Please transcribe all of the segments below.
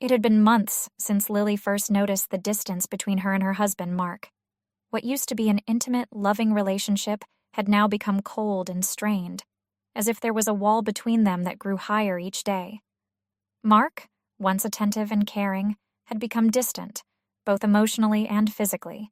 It had been months since Lily first noticed the distance between her and her husband, Mark. What used to be an intimate, loving relationship had now become cold and strained, as if there was a wall between them that grew higher each day. Mark, once attentive and caring, had become distant, both emotionally and physically.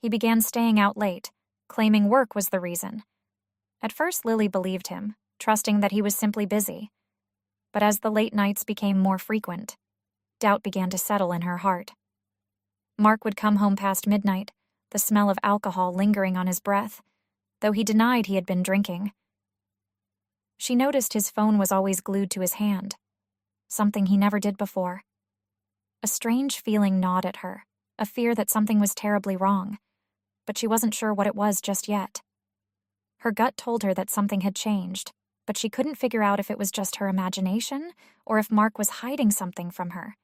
He began staying out late, claiming work was the reason. At first, Lily believed him, trusting that he was simply busy. But as the late nights became more frequent, doubt began to settle in her heart. Mark would come home past midnight, the smell of alcohol lingering on his breath, though he denied he had been drinking. She noticed his phone was always glued to his hand, something he never did before. A strange feeling gnawed at her, a fear that something was terribly wrong, but she wasn't sure what it was just yet. Her gut told her that something had changed, but she couldn't figure out if it was just her imagination or if Mark was hiding something from her.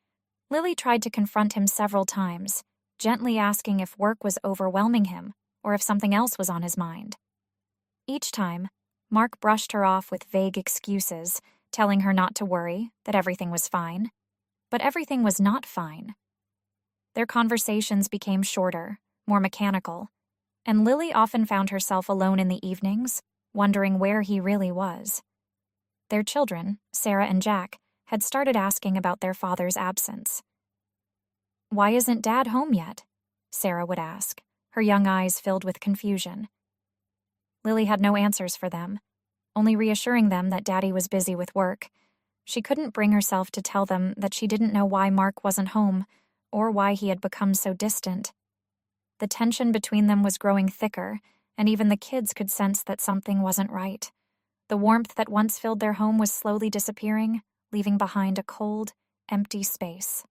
Lily tried to confront him several times, gently asking if work was overwhelming him or if something else was on his mind. Each time, Mark brushed her off with vague excuses, telling her not to worry, that everything was fine. But everything was not fine. Their conversations became shorter, more mechanical, and Lily often found herself alone in the evenings, wondering where he really was. Their children, Sarah and Jack, had started asking about their father's absence. "Why isn't Dad home yet?" Sarah would ask, her young eyes filled with confusion. Lily had no answers for them, only reassuring them that Daddy was busy with work. She couldn't bring herself to tell them that she didn't know why Mark wasn't home, or why he had become so distant. The tension between them was growing thicker, and even the kids could sense that something wasn't right. The warmth that once filled their home was slowly disappearing, leaving behind a cold, empty space.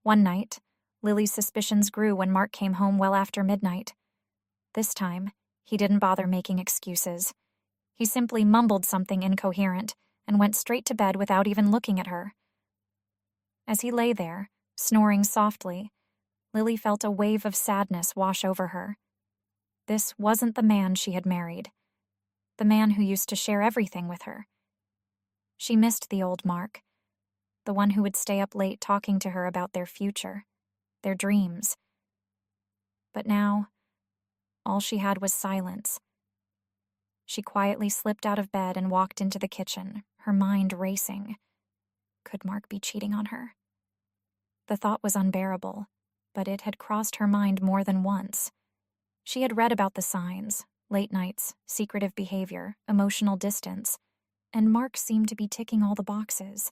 One night, Lily's suspicions grew when Mark came home well after midnight. This time, he didn't bother making excuses. He simply mumbled something incoherent and went straight to bed without even looking at her. As he lay there, snoring softly, Lily felt a wave of sadness wash over her. This wasn't the man she had married, the man who used to share everything with her. She missed the old Mark, the one who would stay up late talking to her about their future, their dreams. But now, all she had was silence. She quietly slipped out of bed and walked into the kitchen, her mind racing. Could Mark be cheating on her? The thought was unbearable, but it had crossed her mind more than once. She had read about the signs: late nights, secretive behavior, emotional distance, and Mark seemed to be ticking all the boxes.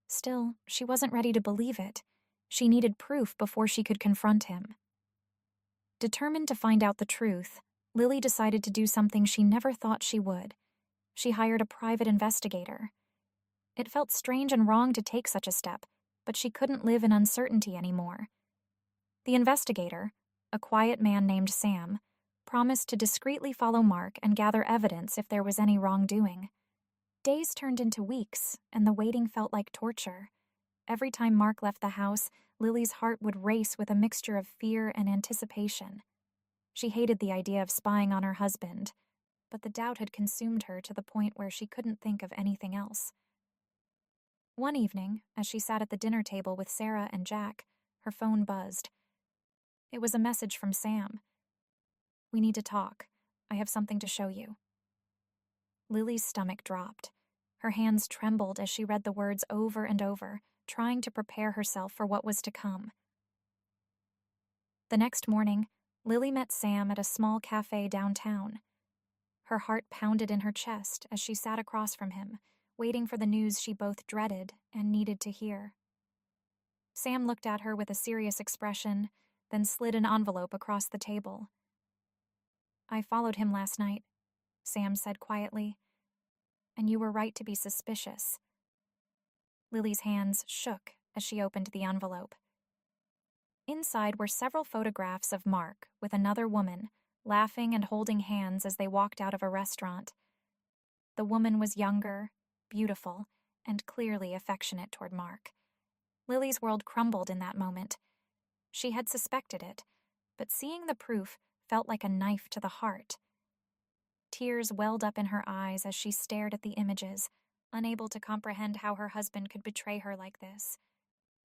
Still, she wasn't ready to believe it. She needed proof before she could confront him. Determined to find out the truth, Lily decided to do something she never thought she would. She hired a private investigator. It felt strange and wrong to take such a step, but she couldn't live in uncertainty anymore. The investigator, a quiet man named Sam, promised to discreetly follow Mark and gather evidence if there was any wrongdoing. Days turned into weeks, and the waiting felt like torture. Every time Mark left the house, Lily's heart would race with a mixture of fear and anticipation. She hated the idea of spying on her husband, but the doubt had consumed her to the point where she couldn't think of anything else. One evening, as she sat at the dinner table with Sarah and Jack, her phone buzzed. It was a message from Sam. "We need to talk. I have something to show you." Lily's stomach dropped. Her hands trembled as she read the words over and over, trying to prepare herself for what was to come. The next morning, Lily met Sam at a small cafe downtown. Her heart pounded in her chest as she sat across from him, waiting for the news she both dreaded and needed to hear. Sam looked at her with a serious expression, then slid an envelope across the table. "I followed him last night," Sam said quietly, "and you were right to be suspicious." Lily's hands shook as she opened the envelope. Inside were several photographs of Mark with another woman, laughing and holding hands as they walked out of a restaurant. The woman was younger, beautiful, and clearly affectionate toward Mark. Lily's world crumbled in that moment. She had suspected it, but seeing the proof felt like a knife to the heart. Tears welled up in her eyes as she stared at the images, unable to comprehend how her husband could betray her like this.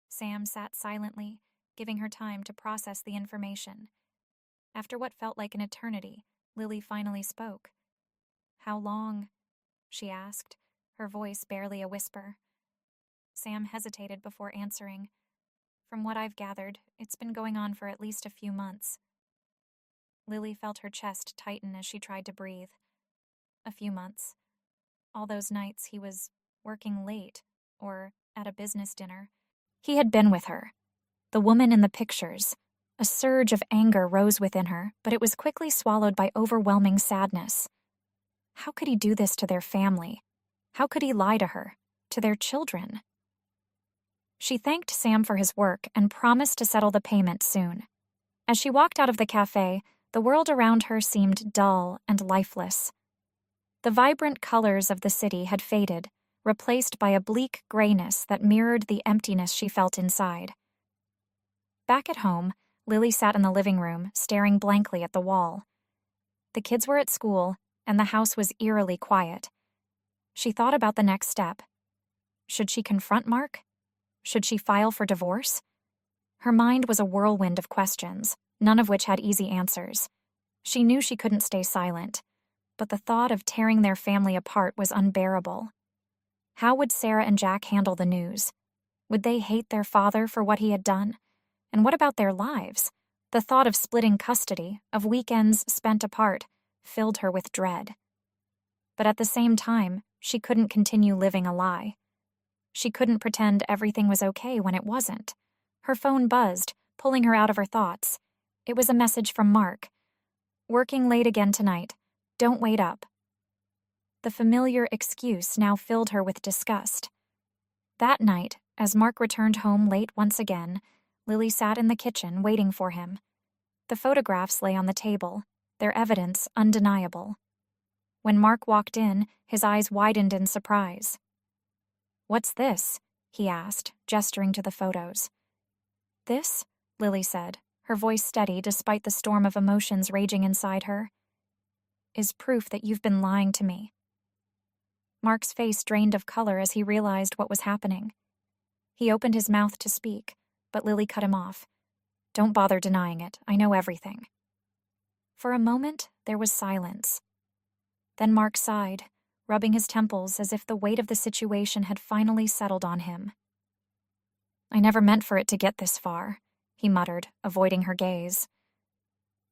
Sam sat silently, giving her time to process the information. After what felt like an eternity, Lily finally spoke. "How long?" she asked, her voice barely a whisper. Sam hesitated before answering. "From what I've gathered, it's been going on for at least a few months." Lily felt her chest tighten as she tried to breathe. A few months. All those nights he was working late or at a business dinner. He had been with her. The woman in the pictures. A surge of anger rose within her, but it was quickly swallowed by overwhelming sadness. How could he do this to their family? How could he lie to her? To their children? She thanked Sam for his work and promised to settle the payment soon. As she walked out of the cafe, the world around her seemed dull and lifeless. The vibrant colors of the city had faded, replaced by a bleak grayness that mirrored the emptiness she felt inside. Back at home, Lily sat in the living room, staring blankly at the wall. The kids were at school, and the house was eerily quiet. She thought about the next step. Should she confront Mark? Should she file for divorce? Her mind was a whirlwind of questions, none of which had easy answers. She knew she couldn't stay silent, but the thought of tearing their family apart was unbearable. How would Sarah and Jack handle the news? Would they hate their father for what he had done? And what about their lives? The thought of splitting custody, of weekends spent apart, filled her with dread. But at the same time, she couldn't continue living a lie. She couldn't pretend everything was okay when it wasn't. Her phone buzzed, pulling her out of her thoughts. It was a message from Mark. "Working late again tonight. Don't wait up." The familiar excuse now filled her with disgust. That night, as Mark returned home late once again, Lily sat in the kitchen waiting for him. The photographs lay on the table, their evidence undeniable. When Mark walked in, his eyes widened in surprise. "What's this?" he asked, gesturing to the photos. "This?" Lily said, her voice steady despite the storm of emotions raging inside her. "Is proof that you've been lying to me." Mark's face drained of color as he realized what was happening. He opened his mouth to speak, but Lily cut him off. "Don't bother denying it. I know everything." For a moment, there was silence. Then Mark sighed, rubbing his temples as if the weight of the situation had finally settled on him. "I never meant for it to get this far," he muttered, avoiding her gaze.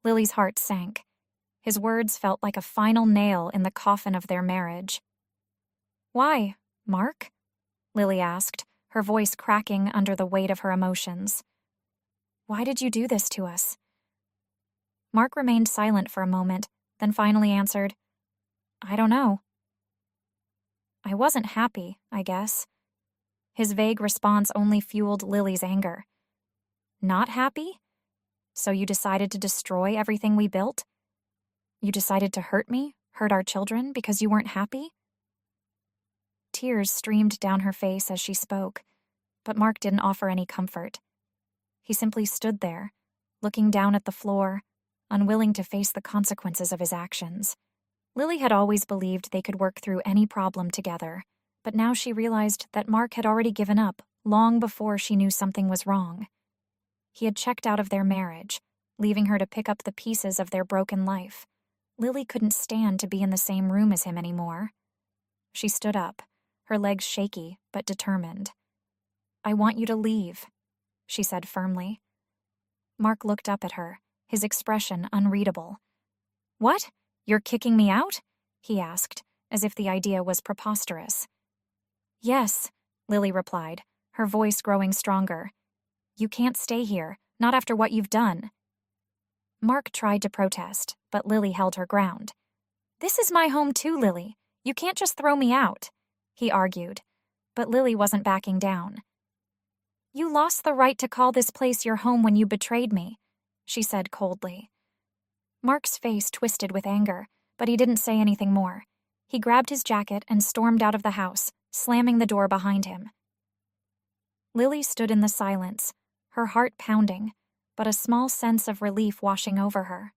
Lily's heart sank. His words felt like a final nail in the coffin of their marriage. "Why, Mark?" Lily asked, her voice cracking under the weight of her emotions. "Why did you do this to us?" Mark remained silent for a moment, then finally answered, "I don't know." "I wasn't happy, I guess." His vague response only fueled Lily's anger. "Not happy? So you decided to destroy everything we built? You decided to hurt me, hurt our children, because you weren't happy?" Tears streamed down her face as she spoke, but Mark didn't offer any comfort. He simply stood there, looking down at the floor, unwilling to face the consequences of his actions. Lily had always believed they could work through any problem together, but now she realized that Mark had already given up long before she knew something was wrong. He had checked out of their marriage, leaving her to pick up the pieces of their broken life. Lily couldn't stand to be in the same room as him anymore. She stood up, her legs shaky but determined. "I want you to leave," she said firmly. Mark looked up at her, his expression unreadable. "What? You're kicking me out?" he asked, as if the idea was preposterous. "Yes," Lily replied, her voice growing stronger. "You can't stay here, not after what you've done." Mark tried to protest, but Lily held her ground. "This is my home too, Lily. You can't just throw me out," he argued, but Lily wasn't backing down. "You lost the right to call this place your home when you betrayed me," she said coldly. Mark's face twisted with anger, but he didn't say anything more. He grabbed his jacket and stormed out of the house, slamming the door behind him. Lily stood in the silence, her heart pounding, but a small sense of relief washing over her.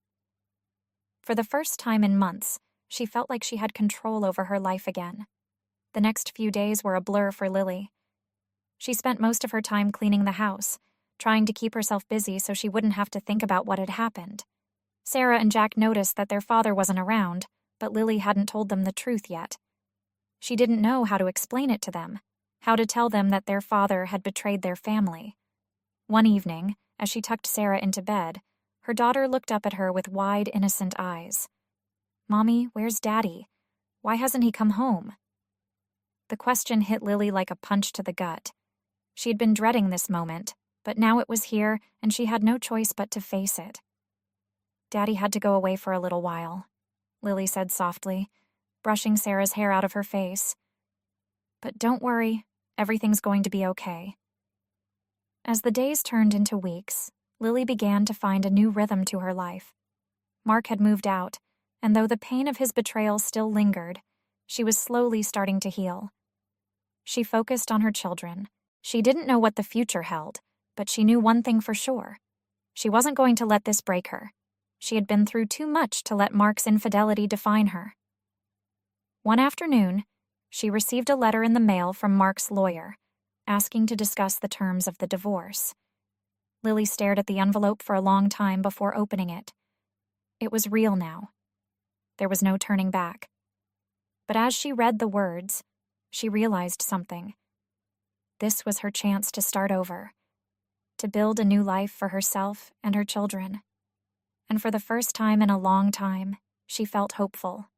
For the first time in months, she felt like she had control over her life again. The next few days were a blur for Lily. She spent most of her time cleaning the house, trying to keep herself busy so she wouldn't have to think about what had happened. Sarah and Jack noticed that their father wasn't around, but Lily hadn't told them the truth yet. She didn't know how to explain it to them, how to tell them that their father had betrayed their family. One evening, as she tucked Sarah into bed, her daughter looked up at her with wide, innocent eyes. "Mommy, where's Daddy? Why hasn't he come home?" The question hit Lily like a punch to the gut. She had been dreading this moment, but now it was here and she had no choice but to face it. "Daddy had to go away for a little while," Lily said softly, brushing Sarah's hair out of her face. "But don't worry, everything's going to be okay." As the days turned into weeks, Lily began to find a new rhythm to her life. Mark had moved out, and though the pain of his betrayal still lingered, she was slowly starting to heal. She focused on her children. She didn't know what the future held, but she knew one thing for sure. She wasn't going to let this break her. She had been through too much to let Mark's infidelity define her. One afternoon, she received a letter in the mail from Mark's lawyer, asking to discuss the terms of the divorce. Lily stared at the envelope for a long time before opening it. It was real now. There was no turning back. But as she read the words, she realized something. This was her chance to start over, to build a new life for herself and her children. And for the first time in a long time, she felt hopeful.